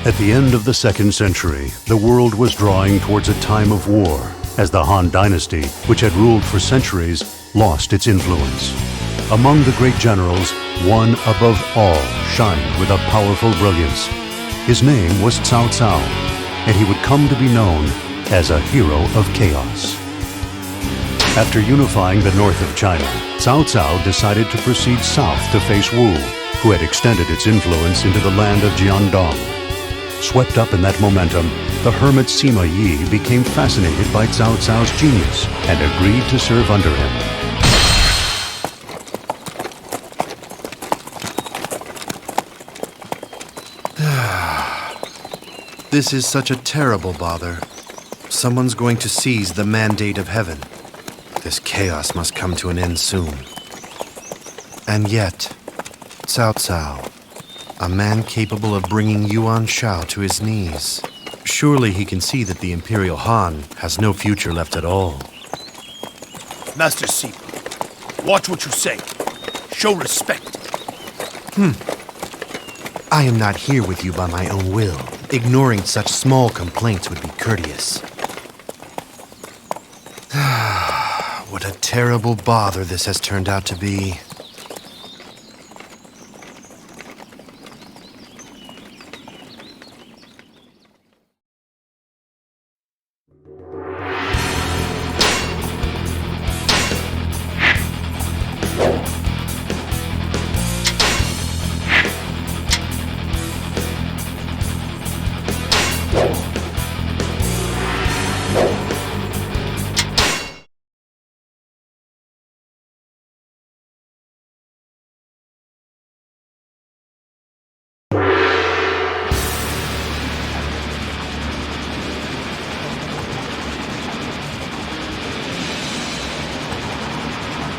At the end of the 2nd century, the world was drawing towards a time of war, as the Han Dynasty, which had ruled for centuries, lost its influence. Among the great generals, one above all shined with a powerful brilliance. His name was Cao Cao, and he would come to be known as a hero of chaos. After unifying the north of China, Cao Cao decided to proceed south to face Wu, who had extended its influence into the land of Jiandong. Swept up in that momentum, the hermit Sima Yi became fascinated by Cao Cao's genius and agreed to serve under him. This is such a terrible bother. Someone's going to seize the mandate of heaven. This chaos must come to an end soon. And yet, Cao Cao, a man capable of bringing Yuan Shao to his knees. Surely he can see that the Imperial Han has no future left at all. Master Sima, watch what you say. Show respect. I am not here with you by my own will. Ignoring such small complaints would be courteous. What a terrible bother this has turned out to be.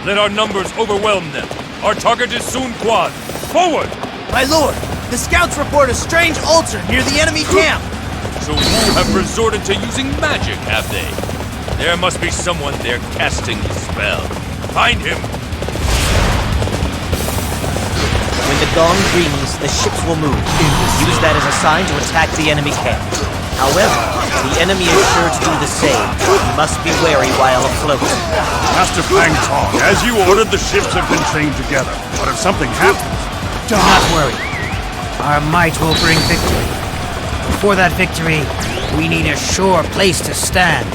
Let our numbers overwhelm them. Our target is soon quad. Forward! My lord, the scouts report a strange altar near the enemy camp. So Wu have resorted to using magic, have they? There must be someone there casting the spell. Find him! When the gong rings, the ships will move. Use that as a sign to attack the enemy camp. However, the enemy is sure to do the same. You must be wary while afloat. Master Fang Tong, as you ordered, the ships have been chained together. But if something happens... Do not worry. Our might will bring victory. For that victory, we need a sure place to stand.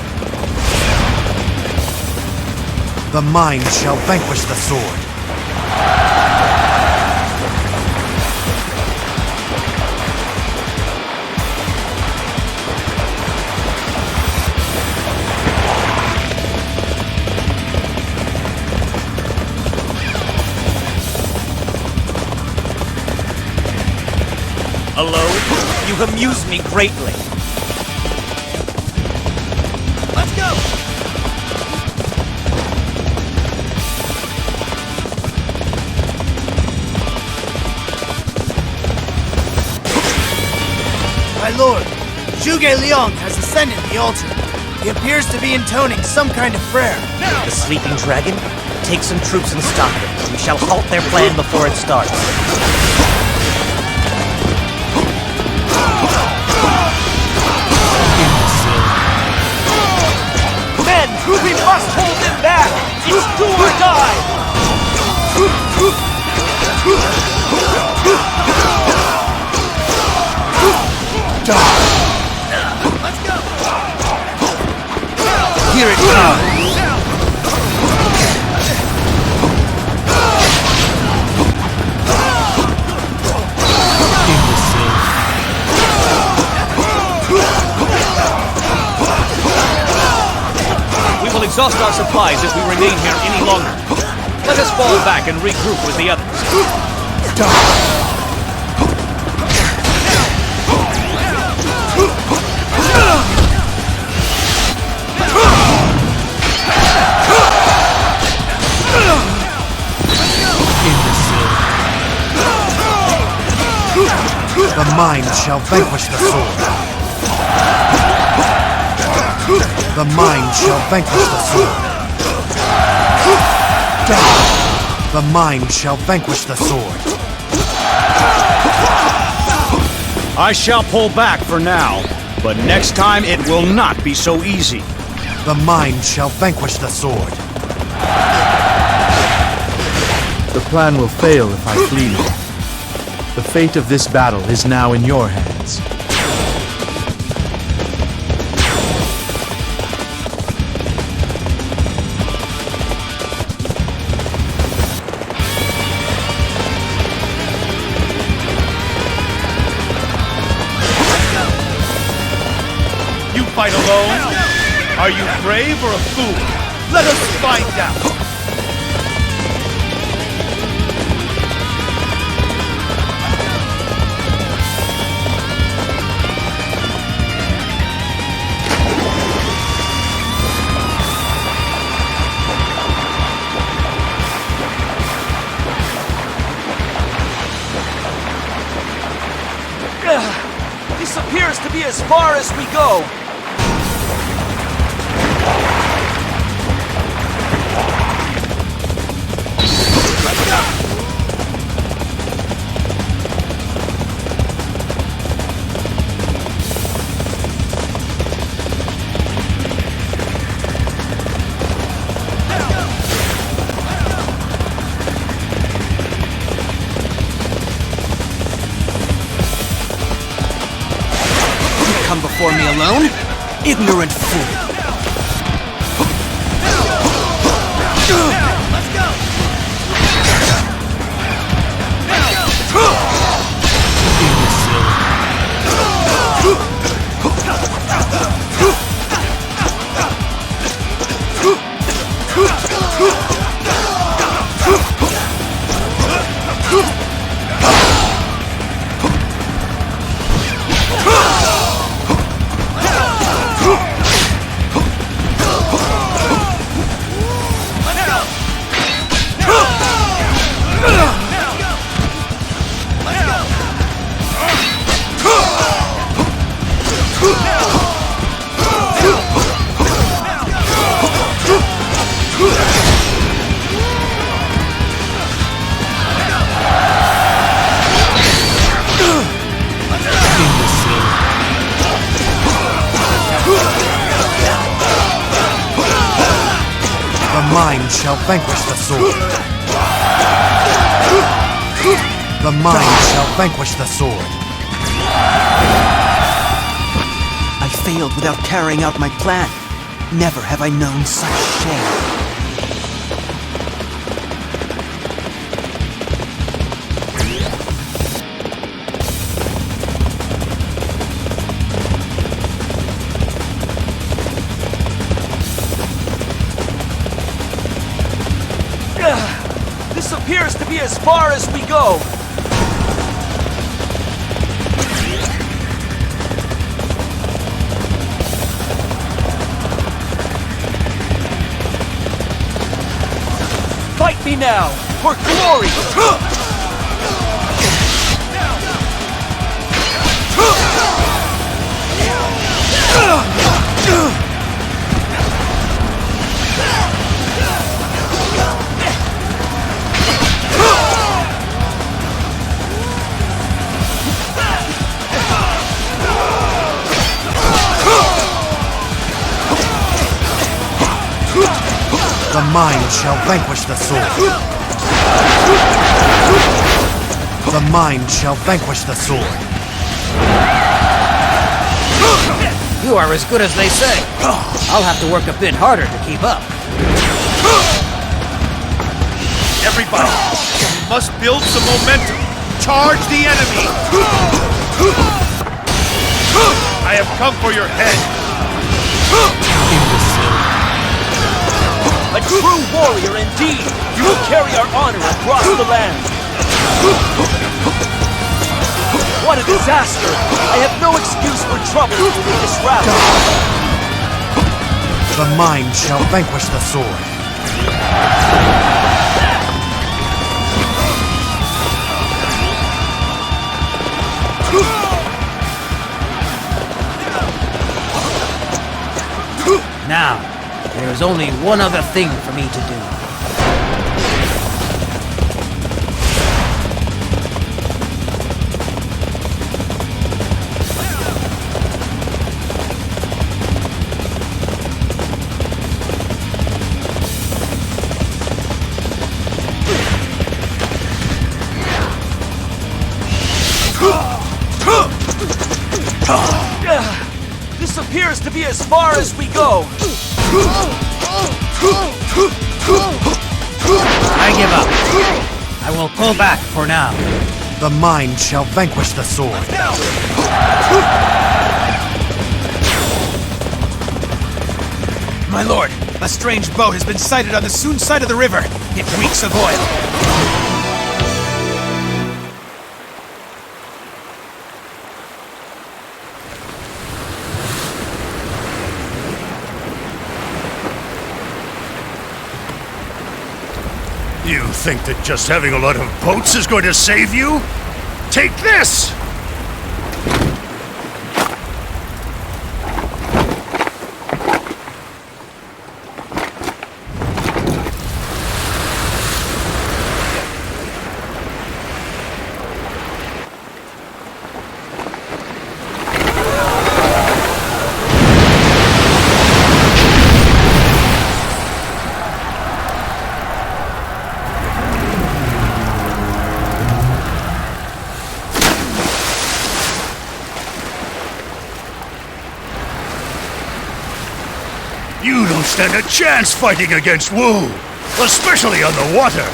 The mind shall vanquish the sword. Alone, you amuse me greatly. Let's go! My lord, Zhuge Liang has ascended the altar. He appears to be intoning some kind of prayer. The sleeping dragon? Take some troops and stop it. We shall halt their plan before it starts. We must hold them back! It's do or die! Let's go! Here it comes! Exhaust our supplies if we remain here any longer. Let us fall back and regroup with the others. The mind shall vanquish the sword. The mind shall vanquish the sword. The mind shall vanquish the sword. I shall pull back for now, but next time it will not be so easy. The mind shall vanquish the sword. The plan will fail if I flee now. The fate of this battle is now in your hands. You fight alone? Are you brave or a fool? Let us find out! This appears to be as far as we go. Come before me alone? Ignorant fool! The mind shall vanquish the sword. The mind shall vanquish the sword. I failed without carrying out my plan. Never have I known such shame. This appears to be as far as we go. Fight me now, for glory! The mind shall vanquish the sword. The mind shall vanquish the sword. You are as good as they say. I'll have to work a bit harder to keep up. Everybody, we must build some momentum. Charge the enemy! I have come for your head. A true warrior indeed! You will carry our honor across the land! What a disaster! I have no excuse for trouble in this rout! The mind shall vanquish the sword. There is only one other thing for me to do. This appears to be as far as we go. I give up. I will pull back for now. The mind shall vanquish the sword. My lord, a strange boat has been sighted on the Sun side of the river. It reeks of oil. You think that just having a lot of boats is going to save you? Take this! You don't stand a chance fighting against Wu, especially on the water.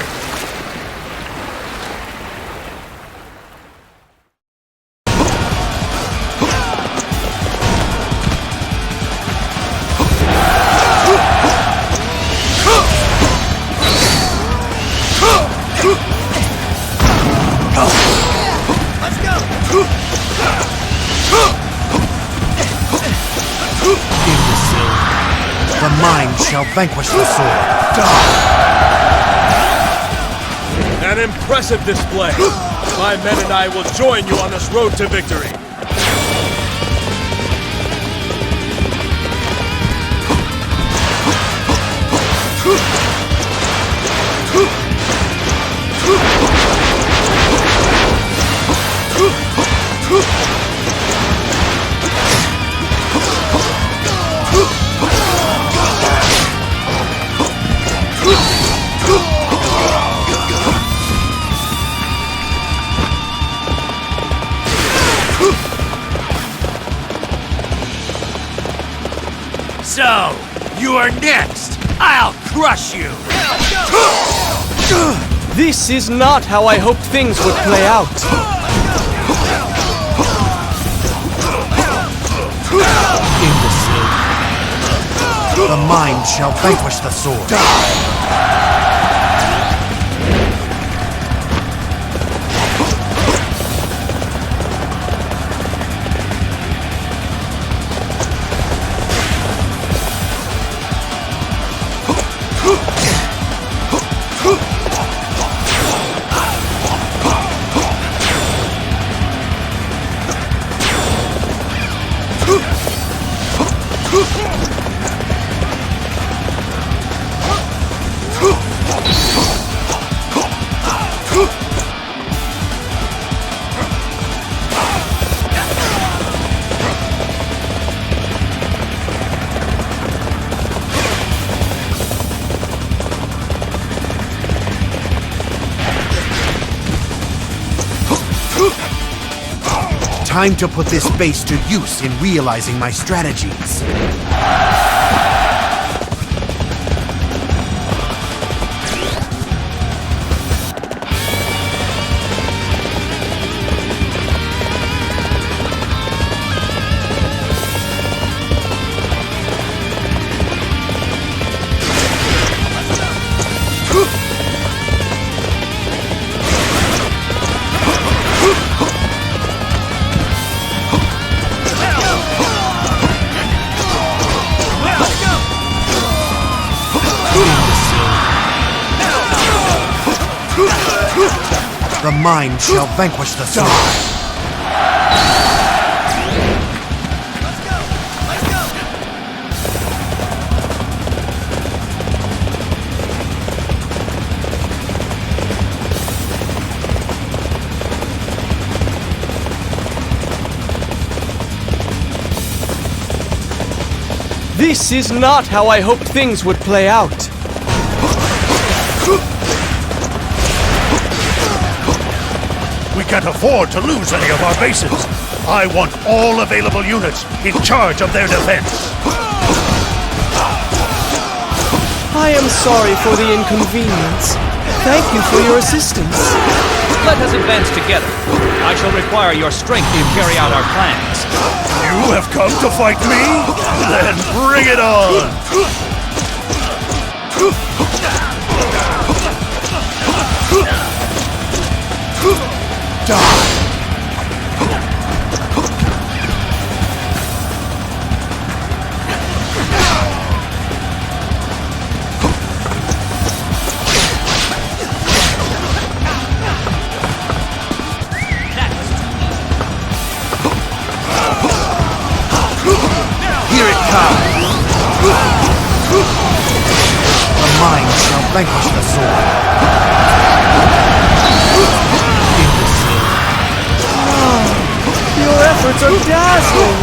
The mind shall vanquish the sword. An impressive display. My men and I will join you on this road to victory. So, you are next! I'll crush you! This is not how I hoped things would play out. The mind shall vanquish the sword. Time to put this base to use in realizing my strategies. The mind shall vanquish the sword. This is not how I hoped things would play out. We can't afford to lose any of our bases. I want all available units in charge of their defense. I am sorry for the inconvenience. Thank you for your assistance. Let us advance together. I shall require your strength to carry out our plans. You have come to fight me? Then bring it on! Die! Here it comes! The mind shall vanquish the sword. Your efforts are dazzling.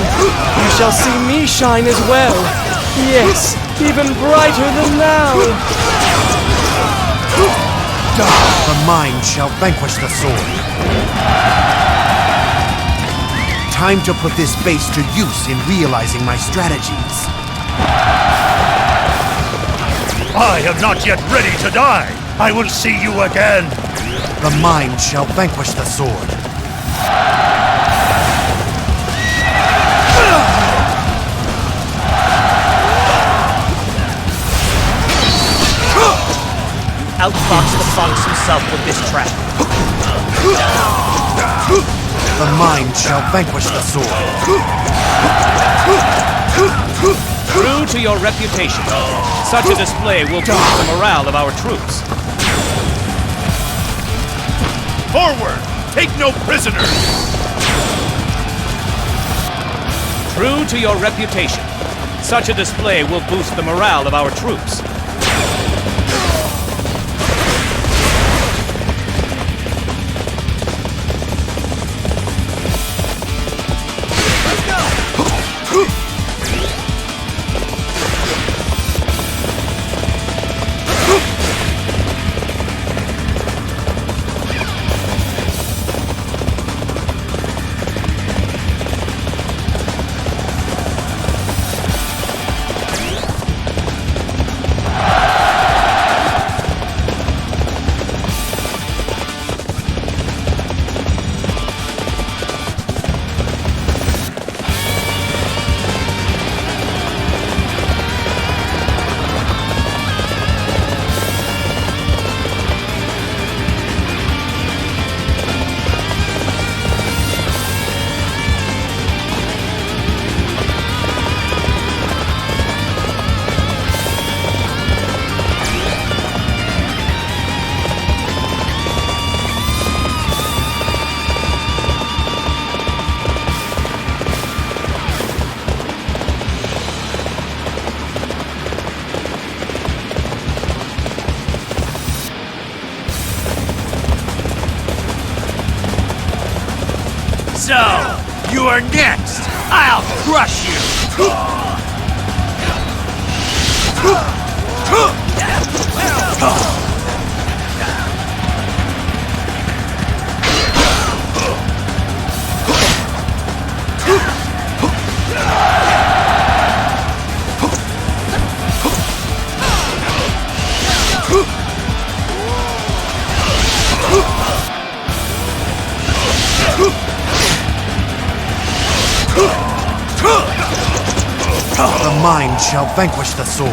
You shall see me shine as well. Yes, even brighter than now. The mind shall vanquish the sword. Time to put this base to use in realizing my strategies. I am not yet ready to die. I will see you again. The mind shall vanquish the sword. Outfox the fox himself with this trap. The mind shall vanquish the sword. True to your reputation, such a display will boost the morale of our troops. Forward! Take no prisoners! True to your reputation, such a display will boost the morale of our troops. So, you are next! I'll crush you! The mind shall vanquish the sword.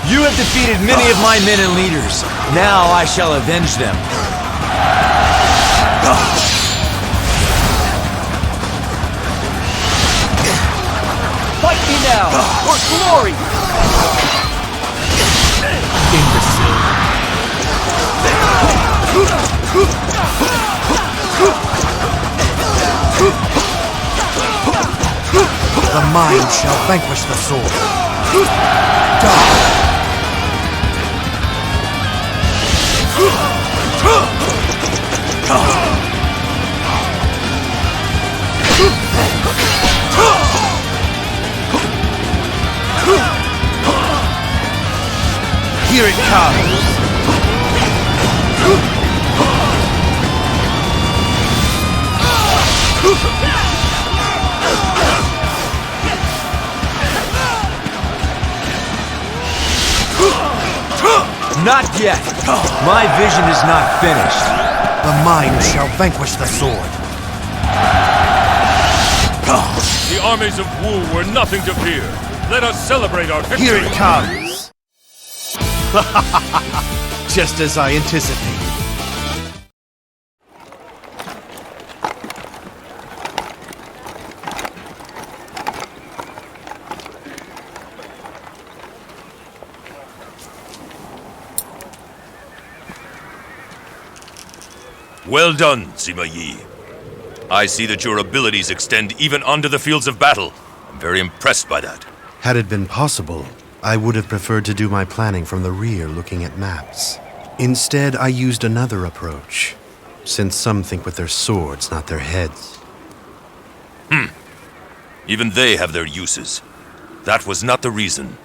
You have defeated many of my men and leaders. Now I shall avenge them. Fight me now, for glory! The mind shall vanquish the sword. Die! Here it comes! Not yet! My vision is not finished. The mind shall vanquish the sword. The armies of Wu were nothing to fear. Let us celebrate our victory! Here it comes! Just as I anticipated. Well done, Sima Yi. I see that your abilities extend even onto the fields of battle. I'm very impressed by that. Had it been possible, I would have preferred to do my planning from the rear looking at maps. Instead, I used another approach, since some think with their swords, not their heads. Even they have their uses. That was not the reason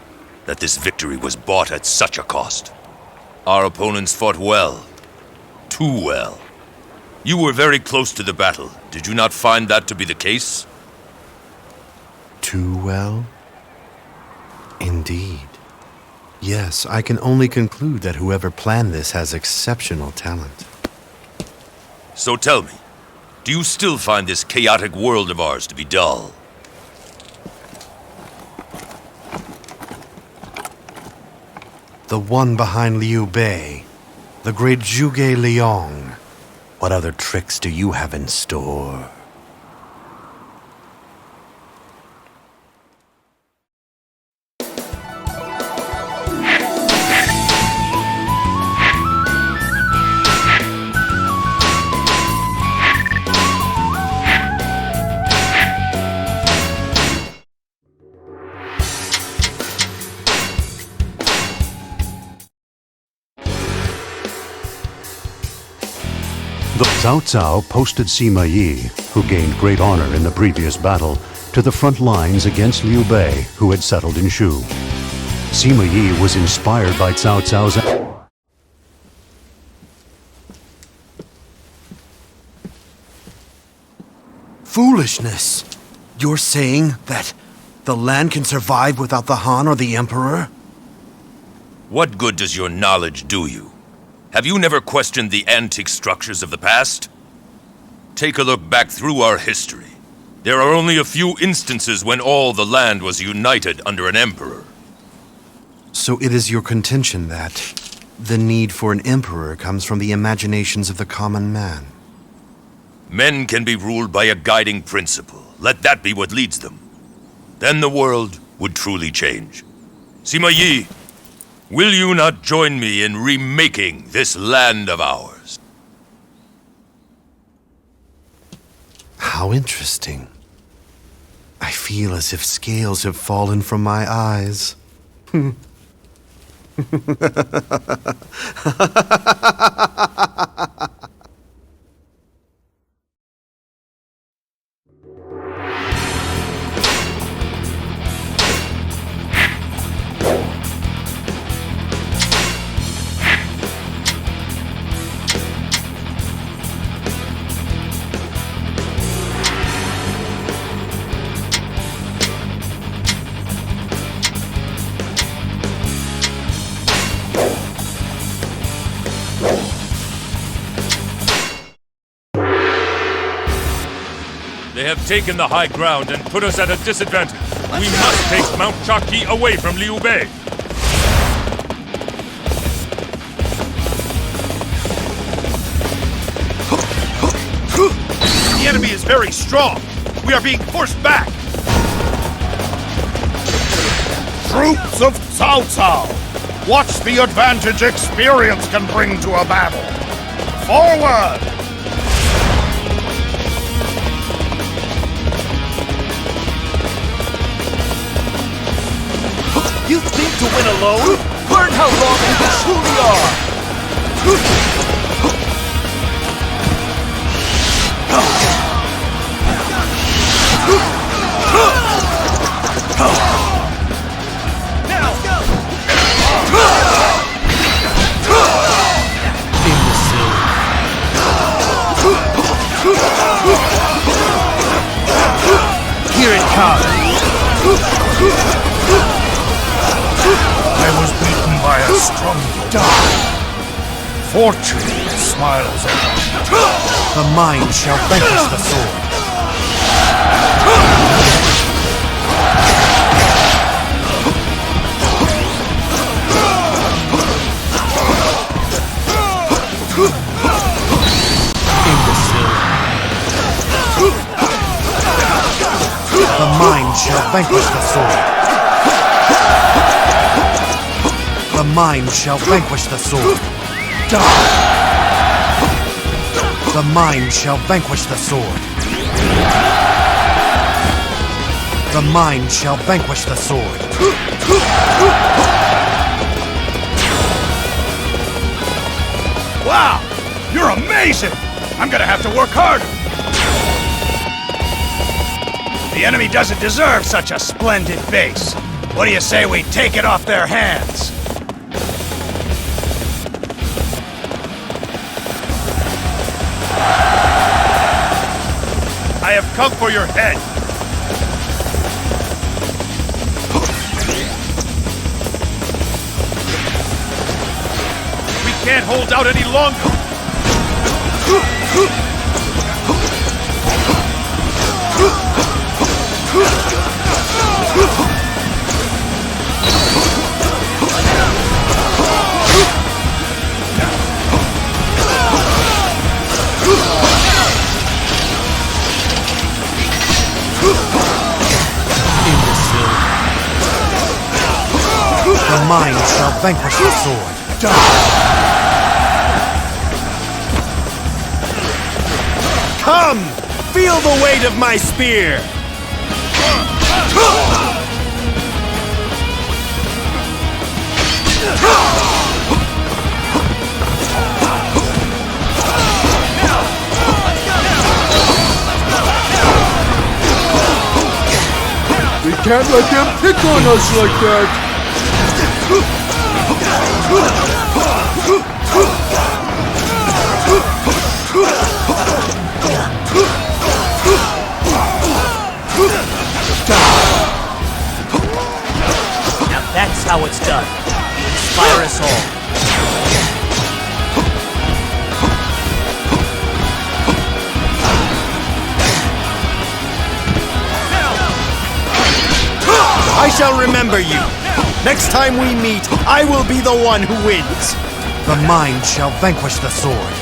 that this victory was bought at such a cost. Our opponents fought well. Too well. You were very close to the battle. Did you not find that to be the case? Too well? Indeed. Yes, I can only conclude that whoever planned this has exceptional talent. So tell me, do you still find this chaotic world of ours to be dull? The one behind Liu Bei, the great Zhuge Liang. What other tricks do you have in store? The Cao Cao posted Sima Yi, who gained great honor in the previous battle, to the front lines against Liu Bei, who had settled in Shu. Sima Yi was inspired by Cao Cao's Foolishness! You're saying that the land can survive without the Han or the Emperor? What good does your knowledge do you? Have you never questioned the antique structures of the past? Take a look back through our history. There are only a few instances when all the land was united under an emperor. So it is your contention that the need for an emperor comes from the imaginations of the common man? Men can be ruled by a guiding principle. Let that be what leads them. Then the world would truly change. Sima Yi, will you not join me in remaking this land of ours? How interesting. I feel as if scales have fallen from my eyes. They have taken the high ground and put us at a disadvantage. We must take Mount Chaki away from Liu Bei. The enemy is very strong. We are being forced back. Troops of Cao Cao, watch the advantage experience can bring to a battle. Forward! You think to win alone? Learn how wrong you truly are! Here it comes. I was beaten by a strong die. Fortune smiles at me. The mind shall vanquish the sword. The mind shall vanquish the sword. The mind shall vanquish the sword. Die! The mind shall vanquish the sword. The mind shall vanquish the sword. Wow! You're amazing! I'm gonna have to work harder! The enemy doesn't deserve such a splendid base. What do you say we take it off their hands? I have come for your head. We can't hold out any longer. The mind shall vanquish the sword. Come! Feel the weight of my spear! We can't let them pick on us like that! Now that's how it's done. Inspire us all. I shall remember you. Next time we meet, I will be the one who wins. The mind shall vanquish the sword.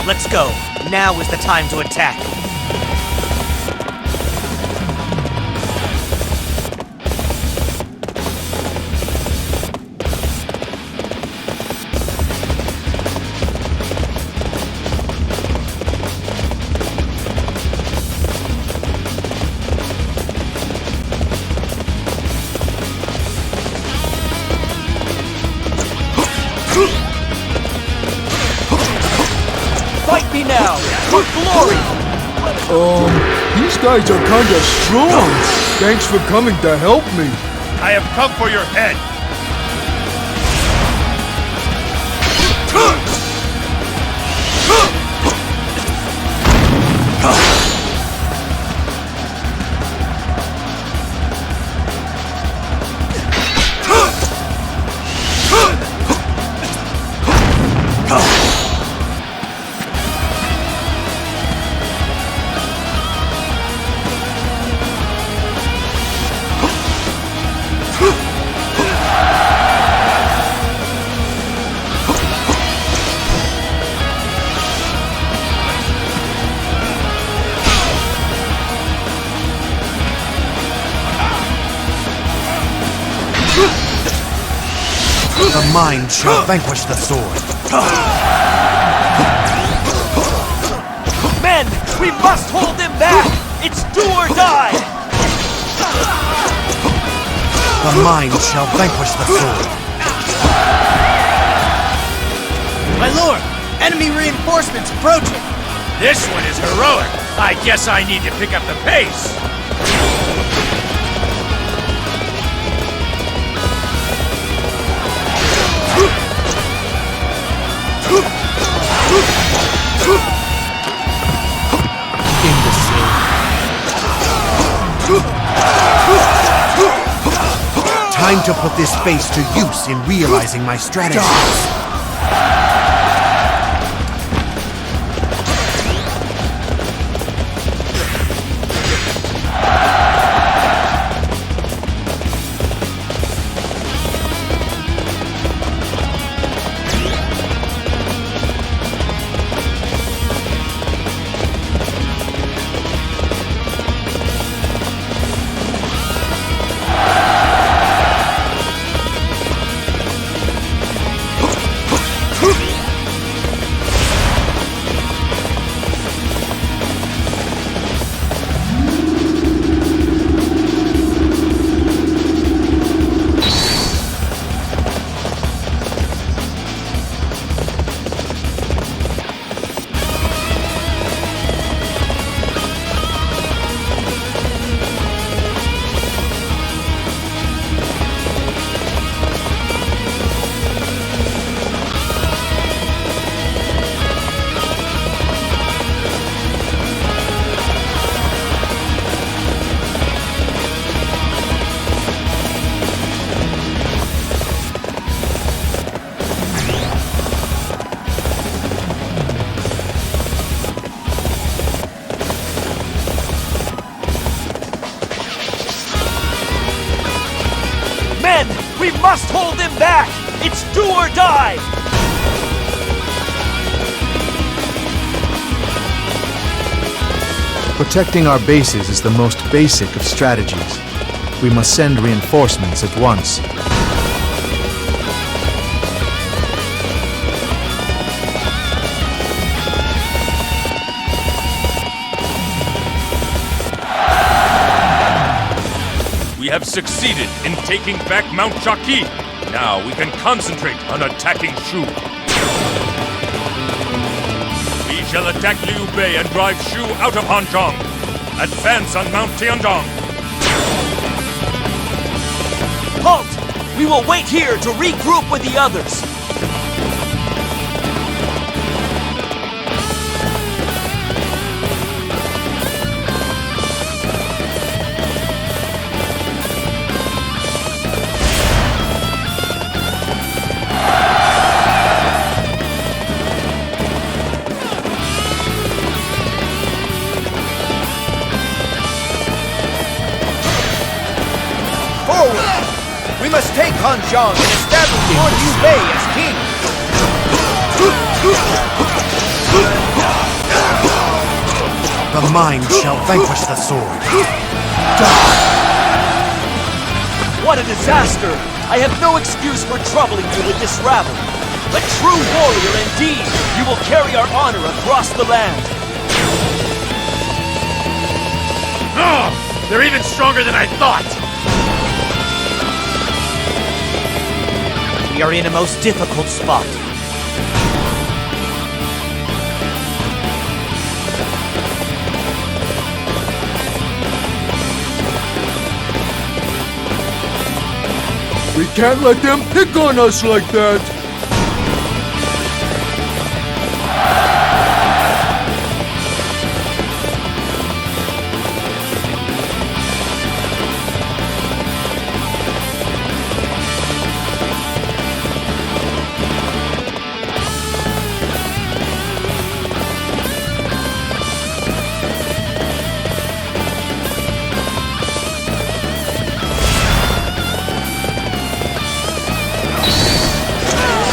Let's go. Now is the time to attack. Fight me now, for glory! These guys are kinda strong. Thanks for coming to help me. I have come for your head. The mind shall vanquish the sword. Men, we must hold them back! It's do or die! The mind shall vanquish the sword. My lord, Enemy reinforcements approaching! This one is heroic. I guess I need to pick up the pace. Time to put this face to use in realizing my strategies. We must hold them back! It's do or die! Protecting our bases is the most basic of strategies. We must send reinforcements at once. We have succeeded in taking back Mount Jaqi. Now we can concentrate on attacking Shu. We shall attack Liu Bei and drive Shu out of Hanzhong. Advance on Mount Tiandong. Halt! We will wait here to regroup with the others. We must take Hanzhong and establish Lord Liu Bei as king! The mind shall vanquish the sword. What a disaster! I have no excuse for troubling you with this rabble. A true warrior indeed! You will carry our honor across the land! Oh, they're even stronger than I thought! We are in a most difficult spot. We can't let them pick on us like that!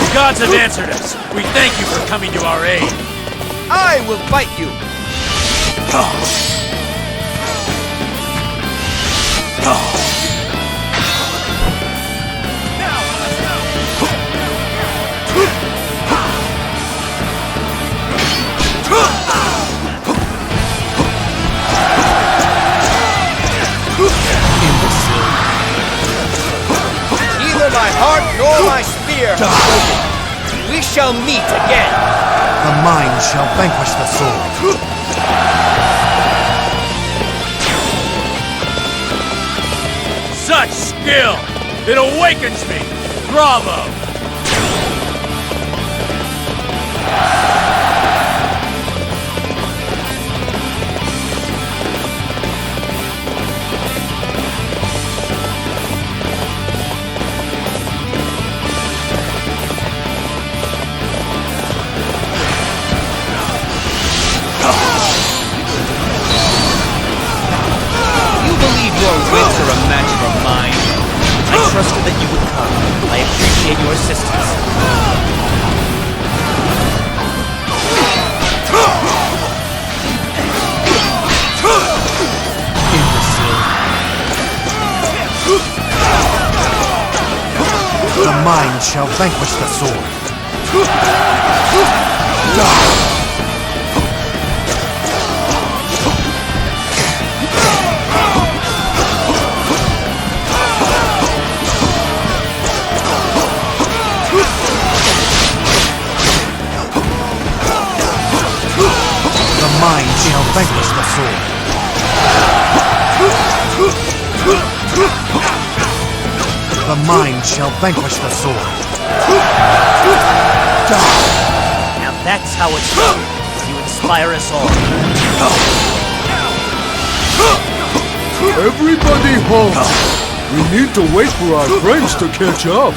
The gods have answered us. We thank you for coming to our aid. I will fight you! Neither my heart nor my spear have broken. We shall meet again! The mind shall vanquish the sword. Such skill! It awakens me! Bravo! Your wits are a match for mine. I trusted that you would come. I appreciate your assistance. Imbecile. The mind shall vanquish the sword. The mind shall vanquish the sword. The mind shall vanquish the sword. Now that's how it's done. You inspire us all. Everybody halt! We need to wait for our friends to catch up.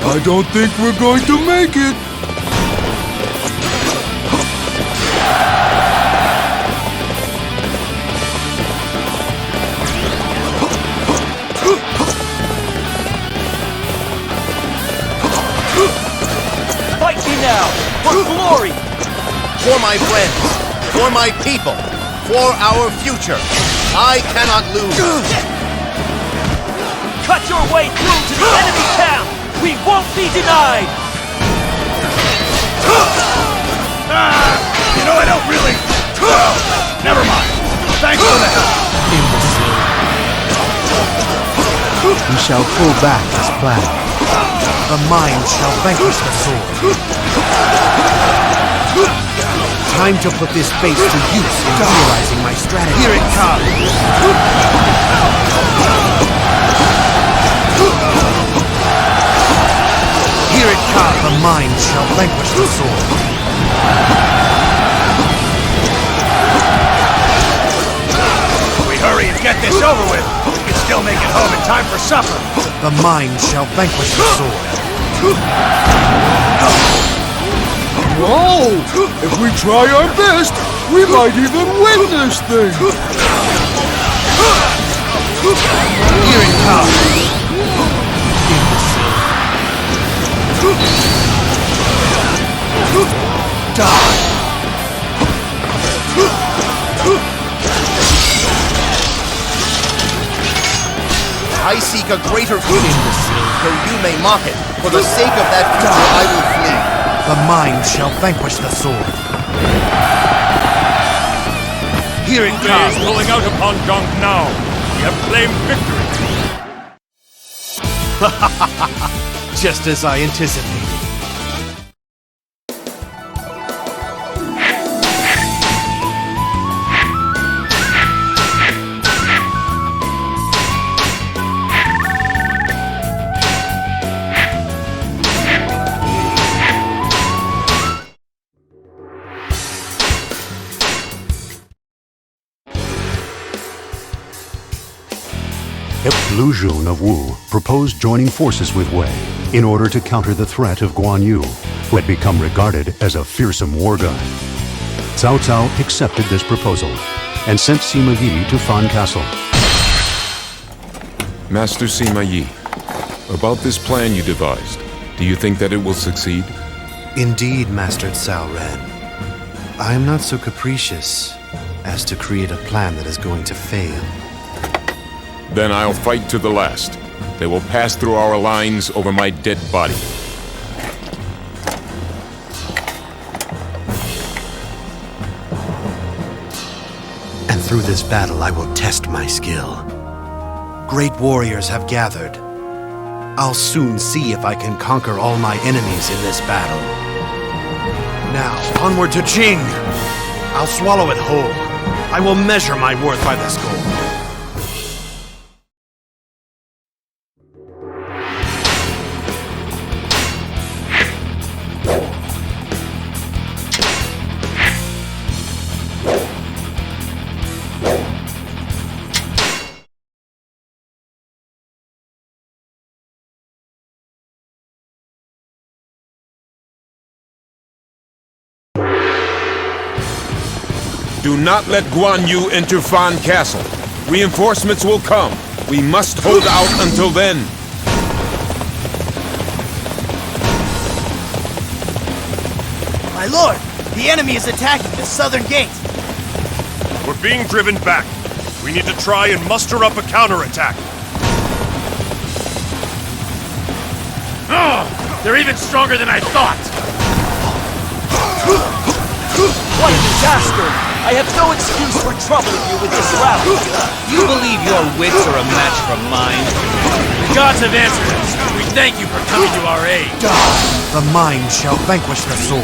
I don't think we're going to make it. Fight me now! For glory! For my friends, for my people, for our future. I cannot lose. Cut your way through to the enemy camp! We won't be denied! You know, I don't really... Well, never mind. Thanks for the help. We shall pull back as planned. The mind shall vanquish the sword. Time to put this base to use in realizing my strategy. Here it comes! Here it comes! The mind shall vanquish the sword. We hurry and get this over with. We can still make it home in time for supper. The mind shall vanquish the sword. Whoa! If we try our best, we might even win this thing! Here it comes! Die! I seek a greater good, though you may mock it. For the sake of that future, I will flee. The mind shall vanquish the sword. Here it comes! Is pulling out upon Gong now. We have claimed victory. Just as I anticipated. Lujun of Wu proposed joining forces with Wei in order to counter the threat of Guan Yu, who had become regarded as a fearsome war god. Cao Cao accepted this proposal and sent Sima Yi to Fan Castle. Master Sima Yi, about this plan you devised, do you think that it will succeed? Indeed, Master Cao Ren. I am not so capricious as to create a plan that is going to fail. Then I'll fight to the last. They will pass through our lines over my dead body. through this battle, I will test my skill. Great warriors have gathered. I'll soon see if I can conquer all my enemies in this battle. Now, onward to Qing! I'll swallow it whole. I will measure my worth by this goal. Do not let Guan Yu enter Fan Castle. Reinforcements will come. We must hold out until then. My lord, the enemy is attacking the southern gate. We're being driven back. We need to try and muster up a counterattack. Oh, they're even stronger than I thought. What a disaster! I have no excuse for troubling you with this rout. You believe your wits are a match for mine? The gods have answered us. We thank you for coming to our aid. The mind shall vanquish the sword.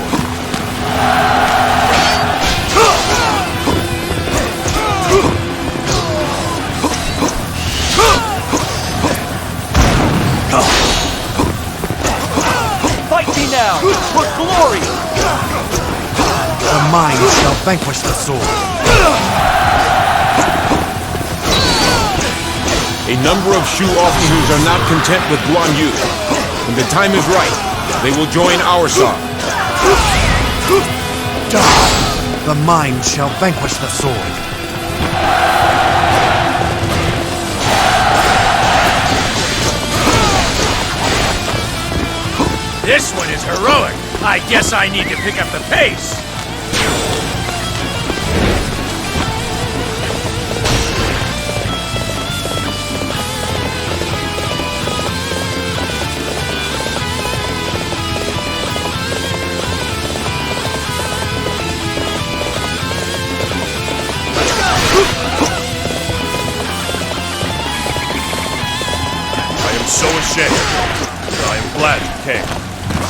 Fight me now, for glory! The mind shall vanquish the sword. A number of Shu officers are not content with Guan Yu. When the time is right, they will join our side. The mind shall vanquish the sword. This one is heroic. I guess I need to pick up the pace. So ashamed, but I am glad you came.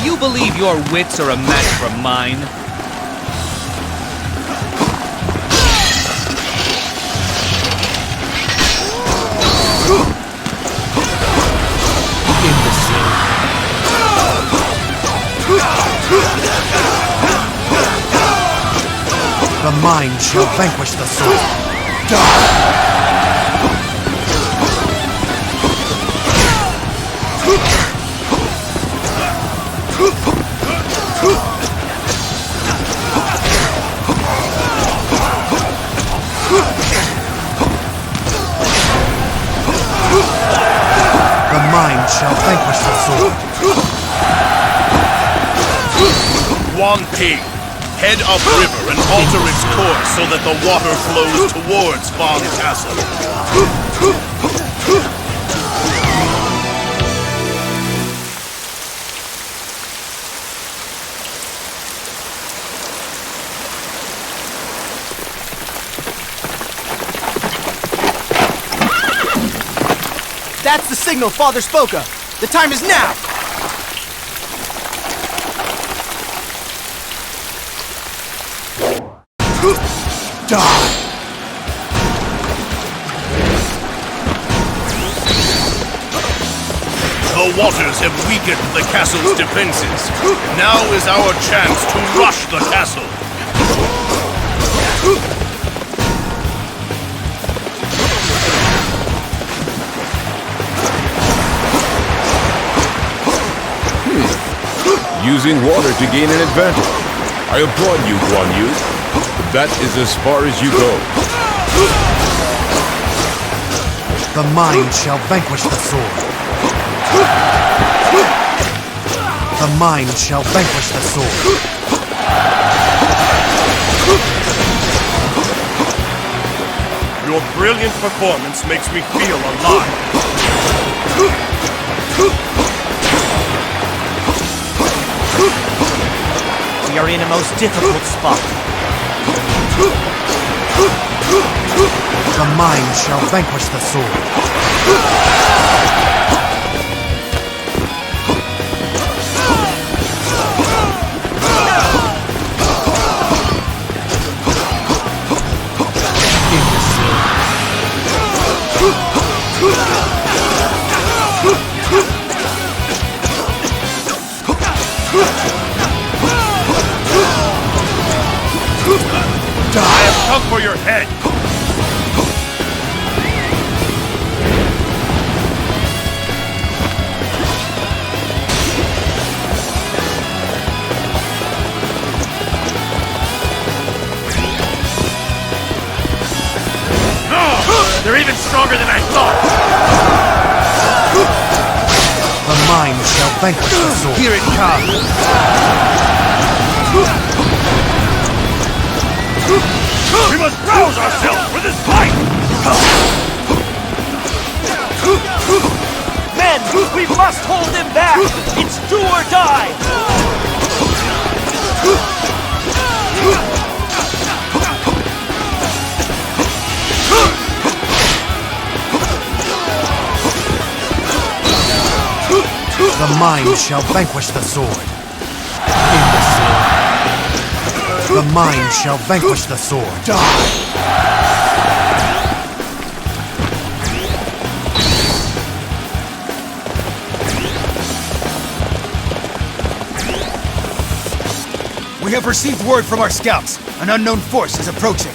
You believe your wits are a match for mine? The mind shall vanquish the sword. The mind shall vanquish the sword. Guan Ping, head upriver and alter its course so that the water flows towards Fan Castle. That's the signal Father spoke of. The time is now! Die! The waters have weakened the castle's defenses. Now is our chance to rush the castle. Using water to gain an advantage. I applaud you, Guan Yu. But that is as far as you go. The mind shall vanquish the sword. The mind shall vanquish the sword. Your brilliant performance makes me feel alive. We are in a most difficult spot. The mind shall vanquish the sword. I have come for your head! Oh, they're even stronger than I thought! The mind shall vanquish the sword. Here it comes! We must rouse ourselves for this fight! Men, we must hold them back! It's do or die! The mind shall vanquish the sword. The mind shall vanquish the sword. Die! We have received word from our scouts. An unknown force is approaching.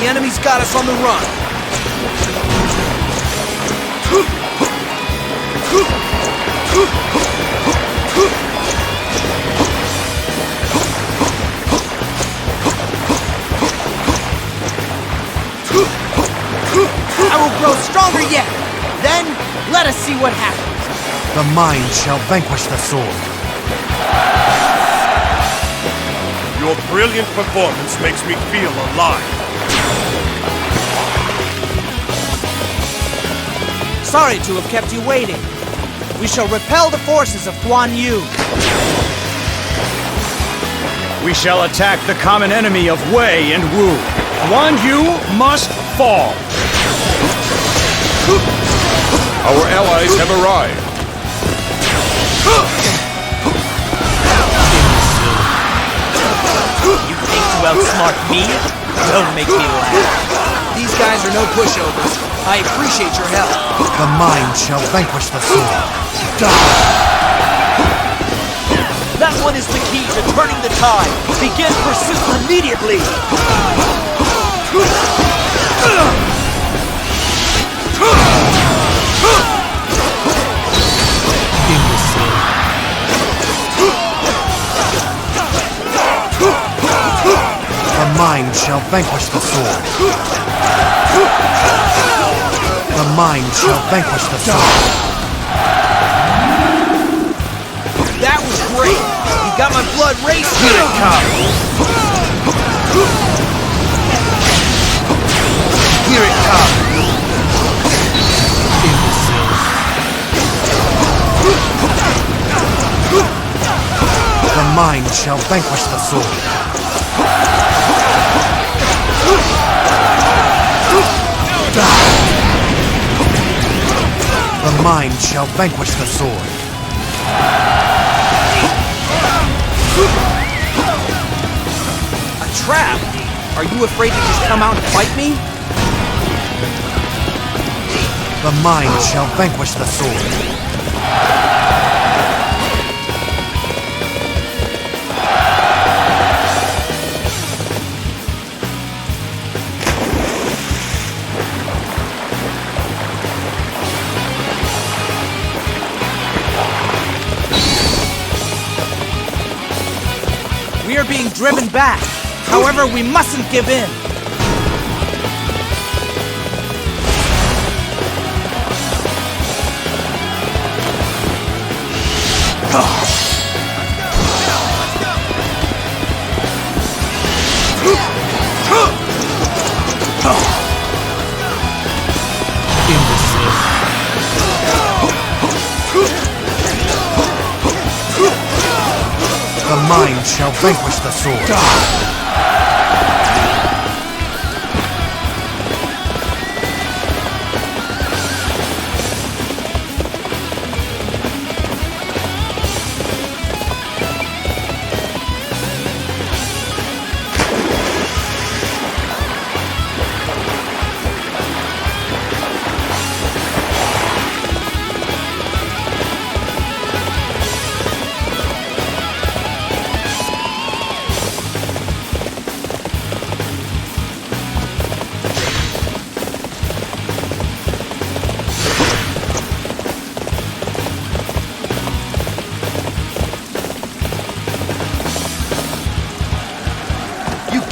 The enemy's got us on the run. I will grow stronger yet! Then, let us see what happens. The mind shall vanquish the sword. Your brilliant performance makes me feel alive. Sorry to have kept you waiting. We shall repel the forces of Guan Yu. We shall attack the common enemy of Wei and Wu. Guan Yu must fall. Our allies have arrived. You think to outsmart me? Don't make me laugh. These guys are no pushovers. I appreciate your help. The mind shall vanquish the sword. Die! That one is the key to turning the tide. Begin pursuit immediately. The mind shall vanquish the sword. The mind shall vanquish the sword. That was great. You got my blood racing. Here it comes. Here it comes. The mind shall vanquish the sword. Die! The mind shall vanquish the sword. A trap? Are you afraid to just come out and fight me? The mind shall vanquish the sword. We are being driven back. However, we mustn't give in. The mind shall vanquish the sword.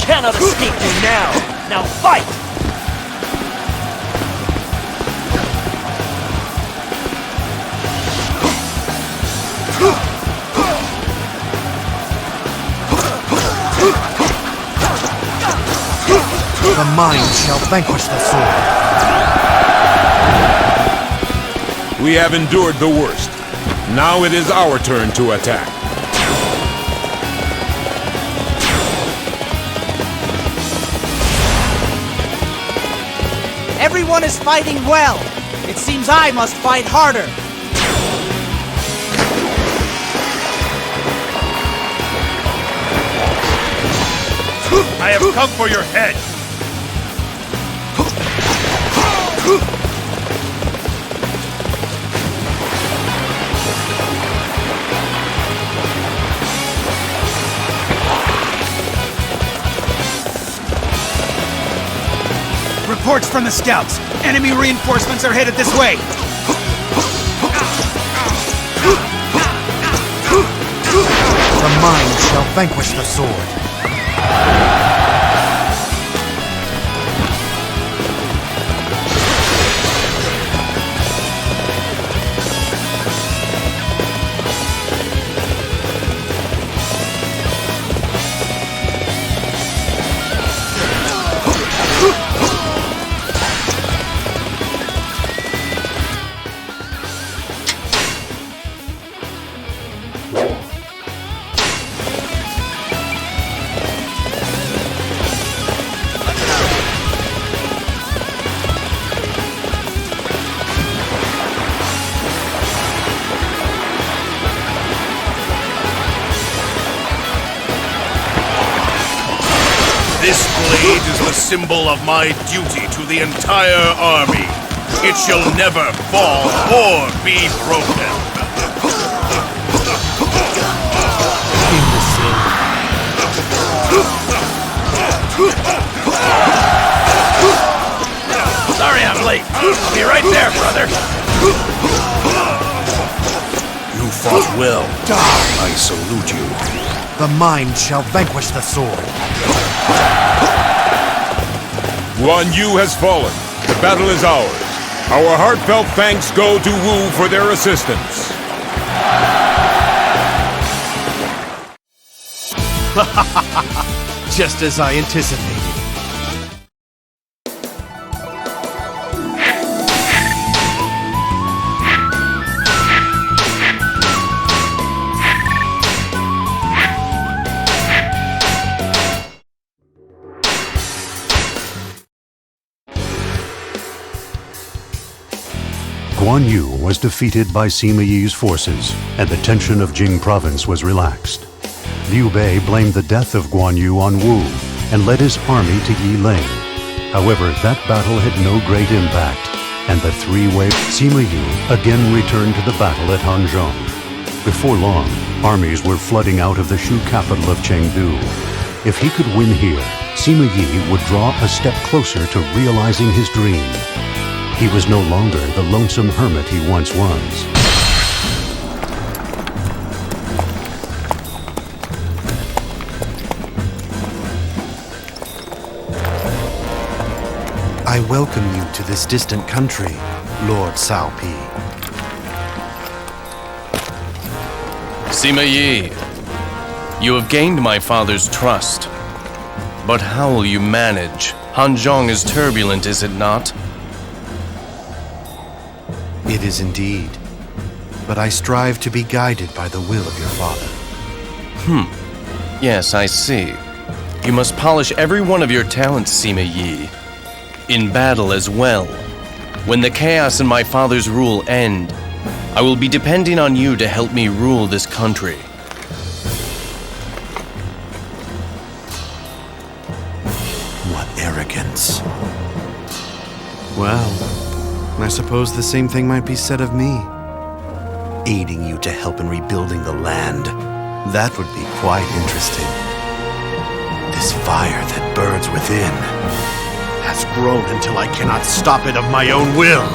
Cannot escape me now! Now fight! The mind shall vanquish the sword. We have endured the worst. Now it is our turn to attack. Everyone is fighting well. It seems I must fight harder. I have come for your head. Reports from the scouts. Enemy reinforcements are headed this way. The mind shall vanquish the sword. This blade is the symbol of my duty to the entire army. It shall never fall or be broken. Sorry I'm late. I'll be right there, brother. You fought well. I salute you. The mind shall vanquish the sword. Guan Yu has fallen. The battle is ours. Our heartfelt thanks go to Wu for their assistance. Just as I anticipated. Guan Yu was defeated by Sima Yi's forces, and the tension of Jing province was relaxed. Liu Bei blamed the death of Guan Yu on Wu and led his army to Yiling. However, that battle had no great impact, and the three-way Sima Yi again returned to the battle at Hanzhong. Before long, armies were flooding out of the Shu capital of Chengdu. If he could win here, Sima Yi would draw a step closer to realizing his dream. He was no longer the lonesome hermit he once was. I welcome you to this distant country, Lord Cao Pi. Sima Yi, you have gained my father's trust. But how will you manage? Hanzhong is turbulent, is it not? It is indeed. But I strive to be guided by the will of your father. Yes, I see. You must polish every one of your talents, Sima Yi. In battle as well. When the chaos and my father's rule end, I will be depending on you to help me rule this country. What arrogance. Well, I suppose the same thing might be said of me. Aiding you to help in rebuilding the land. That would be quite interesting. This fire that burns within has grown until I cannot stop it of my own will.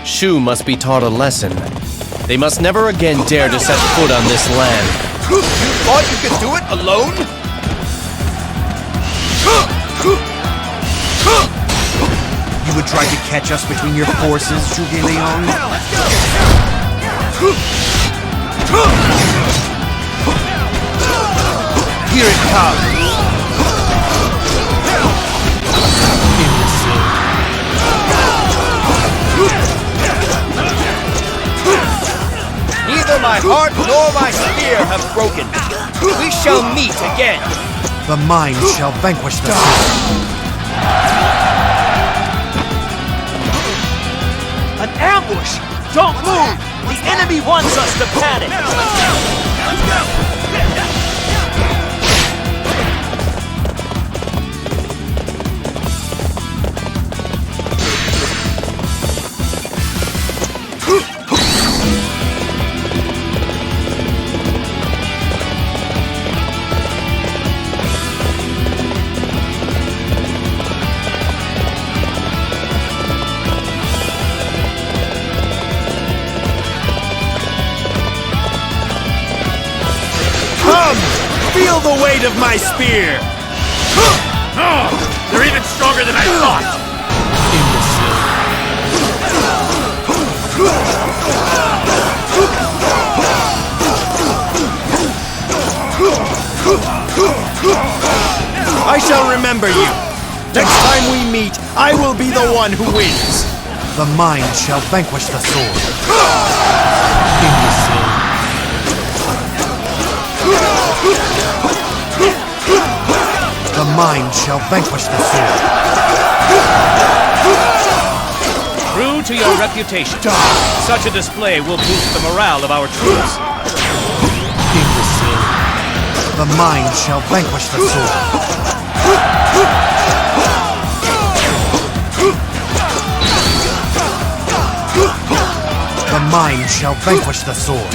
Shu must be taught a lesson. They must never again dare to set foot on this land. You thought you could do it alone? You would try to catch us between your forces, Zhuge Liang? Here it comes! Neither my heart nor my spear have broken. We shall meet again. The mind shall vanquish the soul. An ambush! Don't move! The enemy wants us to panic! Let's go! Feel the weight of my spear! They're even stronger than I thought! I shall remember you. Next time we meet, I will be the one who wins. The mind shall vanquish the sword. The mind shall vanquish the sword. True to your reputation, such a display will boost the morale of our troops. The mind shall vanquish the sword. The mind shall vanquish the sword.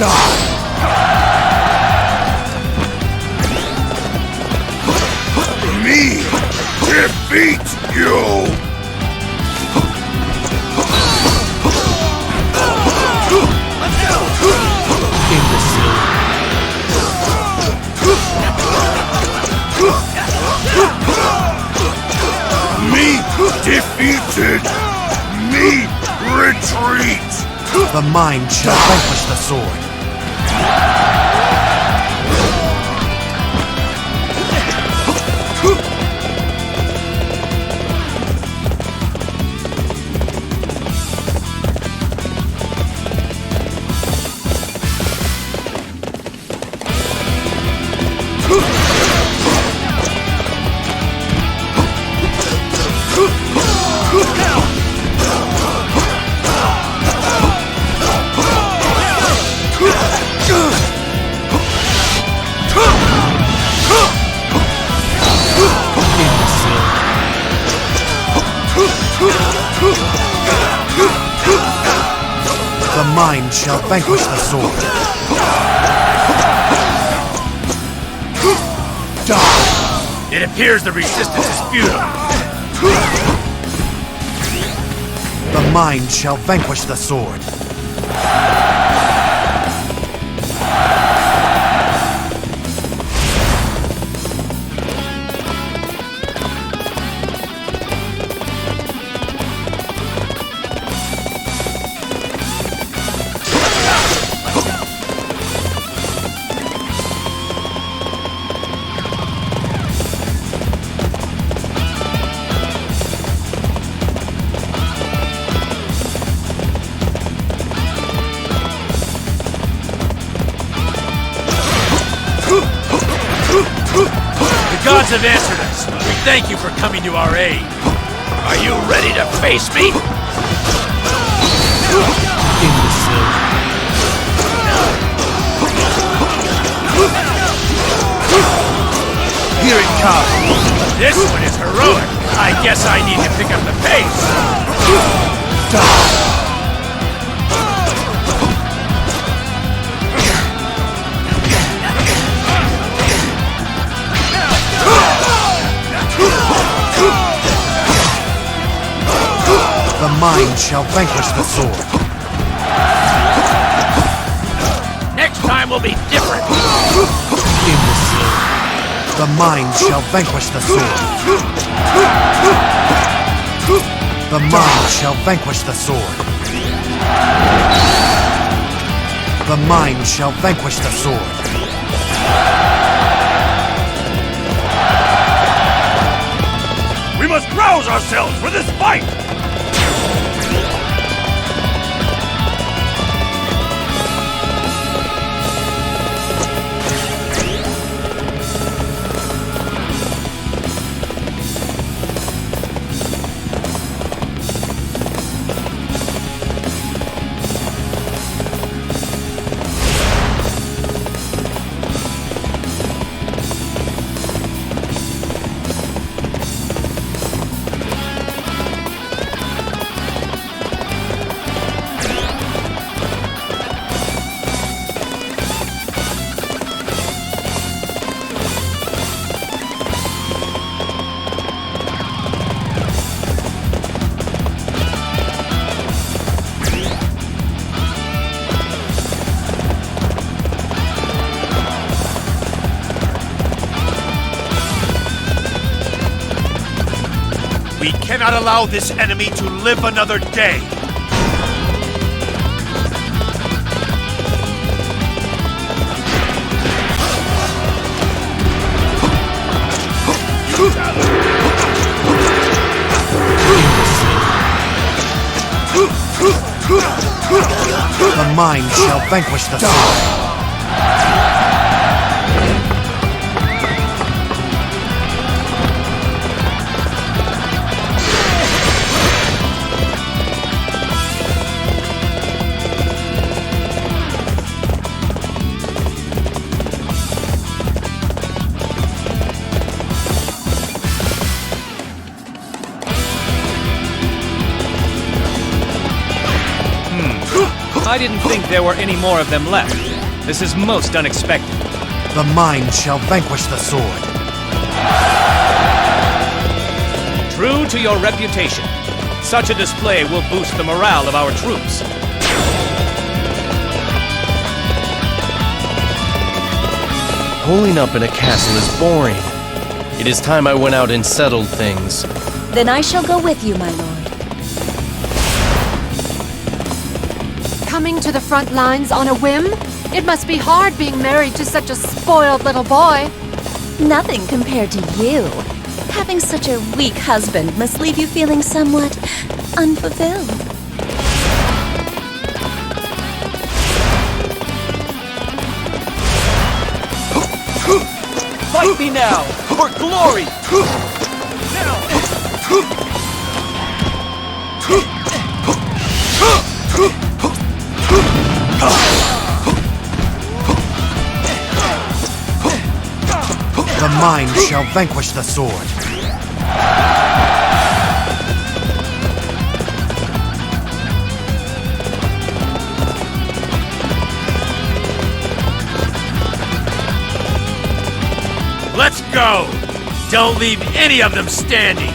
Me defeat you! Me defeated! Me retreat! The mind shall vanquish the sword. The mind shall vanquish the sword. It appears the resistance is futile. The mind shall vanquish the sword. The gods have answered us. We thank you for coming to our aid. Are you ready to face me? Imbecile. Here it comes. This one is heroic. I guess I need to pick up the pace. The mind shall vanquish the sword. Next time will be different. Imbecile. The mind shall vanquish the sword. The mind shall vanquish the sword. The mind shall vanquish the sword. We must rouse ourselves for this fight! We cannot allow this enemy to live another day. The mind shall vanquish the sword. I didn't think there were any more of them left. This is most unexpected. The mind shall vanquish the sword. True to your reputation, such a display will boost the morale of our troops. Holding up in a castle is boring. It is time I went out and settled things. Then I shall go with you, my lord. Coming to the front lines on a whim? It must be hard being married to such a spoiled little boy. Nothing compared to you. Having such a weak husband must leave you feeling somewhat unfulfilled. Fight me now, for glory! The mind shall vanquish the sword. Let's go! Don't leave any of them standing!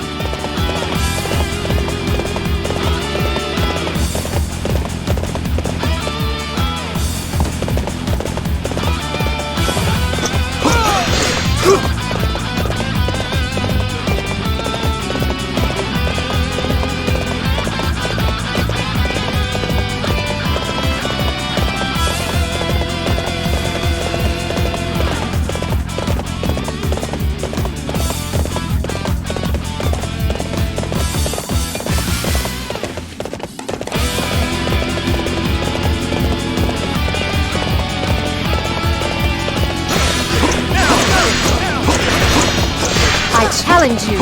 Challenge you.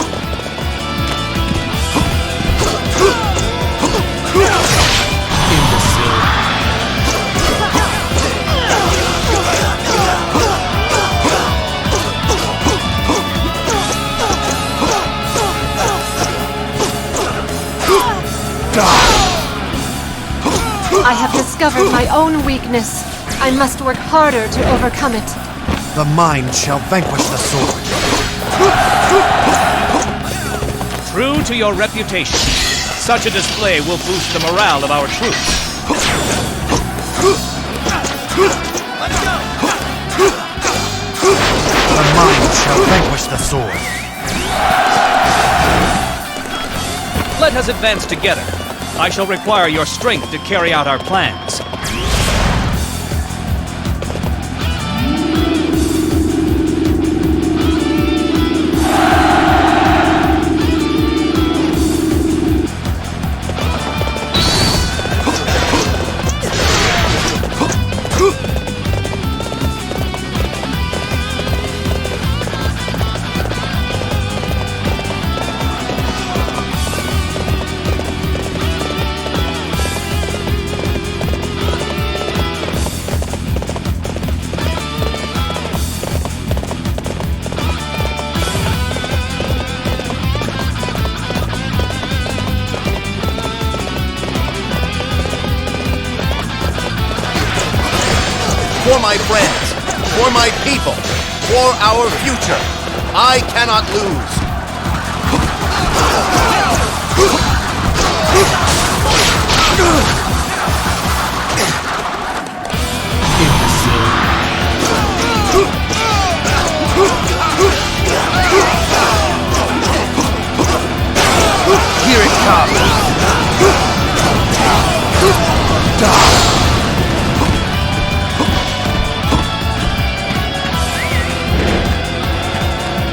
I have discovered my own weakness. I must work harder to overcome it. The mind shall vanquish the sword. True to your reputation, such a display will boost the morale of our troops. The mind shall vanquish the sword. Let us advance together. I shall require your strength to carry out our plans. For my friends, for my people, for our future, I cannot lose. Here it comes.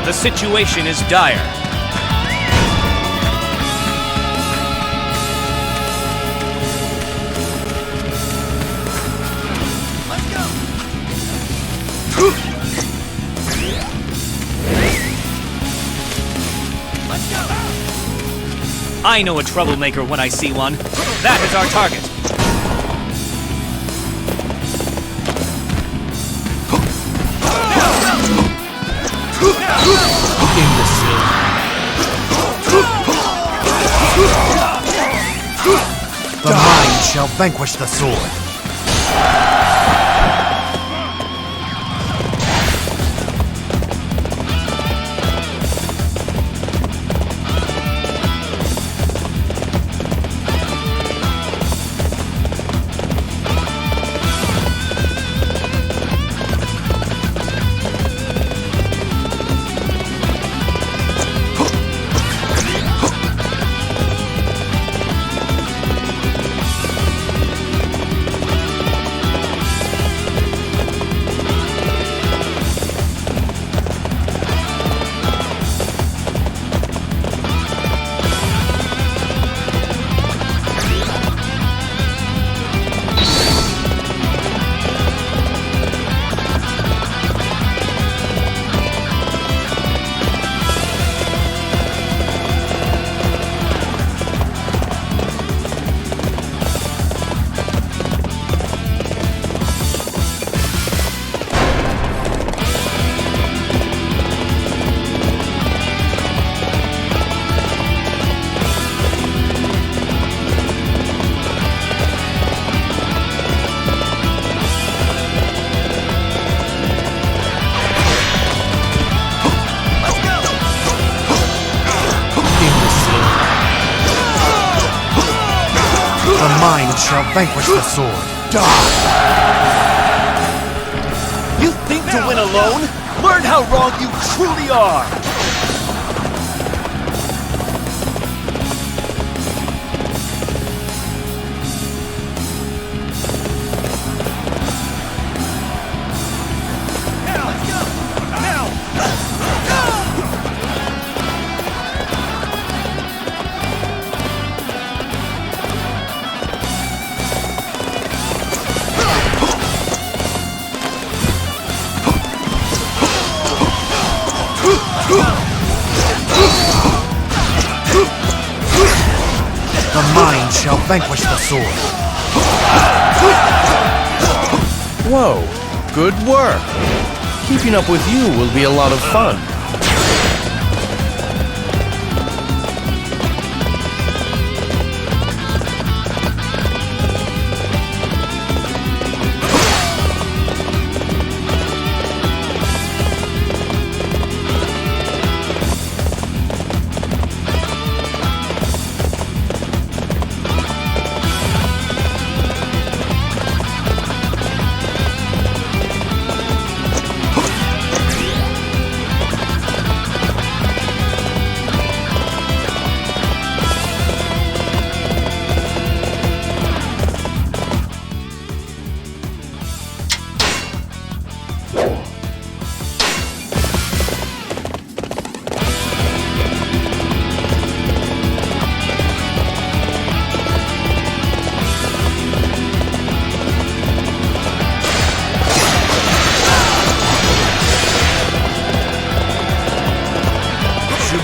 The situation is dire. Let's go. Let's go. I know a troublemaker when I see one. That is our target. The mind shall vanquish the sword. The mind shall vanquish the sword. Die! You think to win alone? Learn how wrong you truly are! The mind shall vanquish the sword. Whoa, good work. Keeping up with you will be a lot of fun.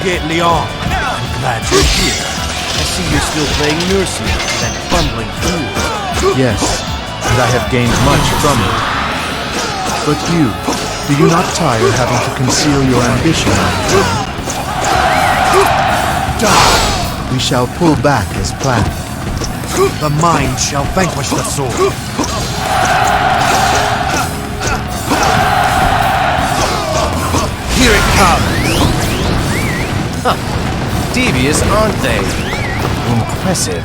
Get Leon. I'm glad you're here. I see you're still playing nursing, that bumbling fool. Yes, and I have gained much from it. But you, do you not tire having to conceal your ambition? We shall pull back as planned. The mind shall vanquish the sword. Here it comes! Huh. Devious, aren't they? Impressive.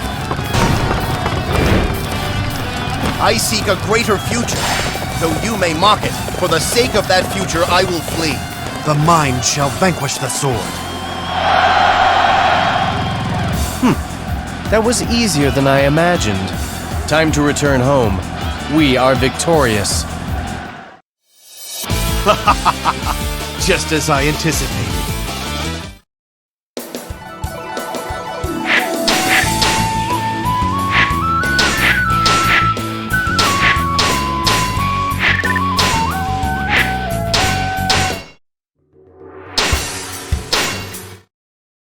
I seek a greater future. Though you may mock it, for the sake of that future I will flee. The mind shall vanquish the sword. That was easier than I imagined. Time to return home. We are victorious. Just as I anticipated.